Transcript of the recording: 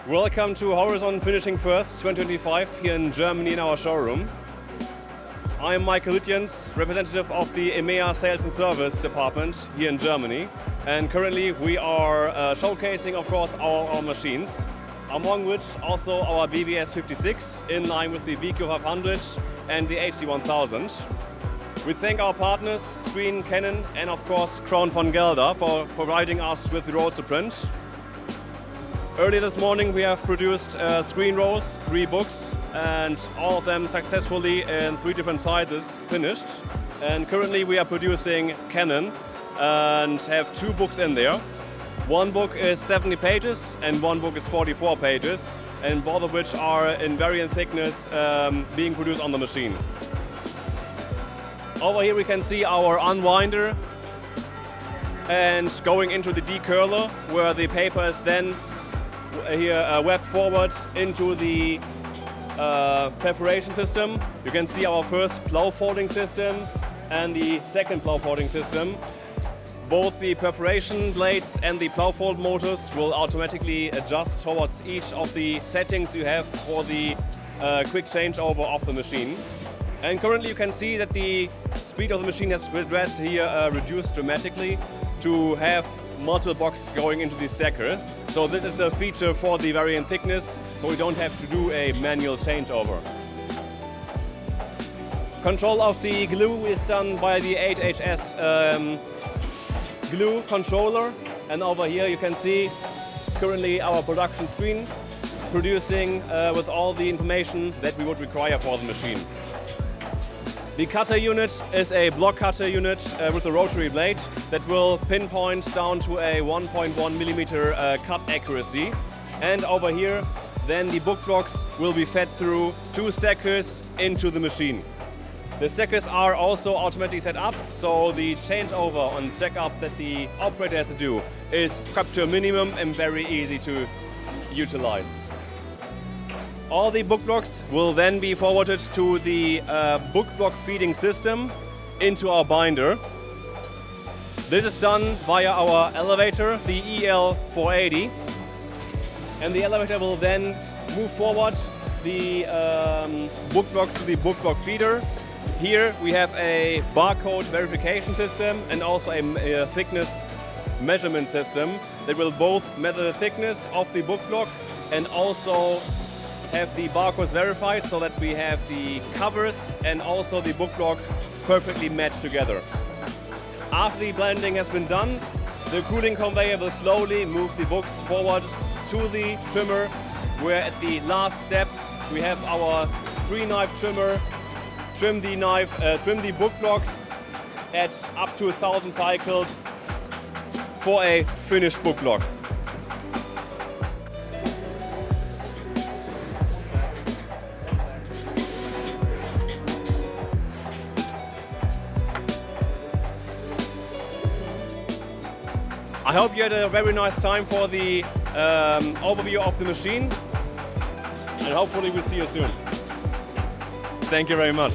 Welcome to Horizon Finishing First 2025 here in Germany in our showroom. I'm Michael Lütjens, representative of the EMEA Sales and Service Department here in Germany. And currently we are showcasing, of course, our machines, among which also our BBS 56 in line with the VQ 500 and the HD 1000. We thank our partners, Screen, Canon, and of course Crown von Gelder for providing us with the rolls to print. Earlier this morning we have produced screen rolls, 3 books, and all of them successfully in 3 different sizes finished. And currently we are producing Canon and have 2 books in there. One book is 70 pages and one book is 44 pages, and both of which are in varying thickness being produced on the machine. Over here we can see our unwinder and going into the decurler, where the paper is then webbed forward into the perforation system. You can see our first plow folding system and the second plow folding system. Both the perforation blades and the plow fold motors will automatically adjust towards each of the settings you have for the quick changeover of the machine. And currently you can see that the speed of the machine has reduced dramatically to have multiple boxes going into the stacker. So this is a feature for the varying thickness, so we don't have to do a manual changeover. Control of the glue is done by the 8HS glue controller, and over here you can see currently our production screen producing with all the information that we would require for the machine. The cutter unit is a block cutter unit with a rotary blade that will pinpoint down to a 1.1 millimeter cut accuracy. And over here, then the book blocks will be fed through 2 stackers into the machine. The stackers are also automatically set up, so the changeover and checkup that the operator has to do is kept to a minimum and very easy to utilize. All the book blocks will then be forwarded to the book block feeding system into our binder. This is done via our elevator, the EL480. And the elevator will then move forward the book blocks to the book block feeder. Here we have a barcode verification system and also a thickness measurement system that will both measure the thickness of the book block and also have the barcodes verified, so that we have the covers and also the book block perfectly matched together. After the blending has been done, the cooling conveyor will slowly move the books forward to the trimmer, where at the last step we have our 3-knife trimmer trim the book blocks at up to 1000 cycles for a finished book block. I hope you had a very nice time for the overview of the machine, and hopefully we'll see you soon. Thank you very much.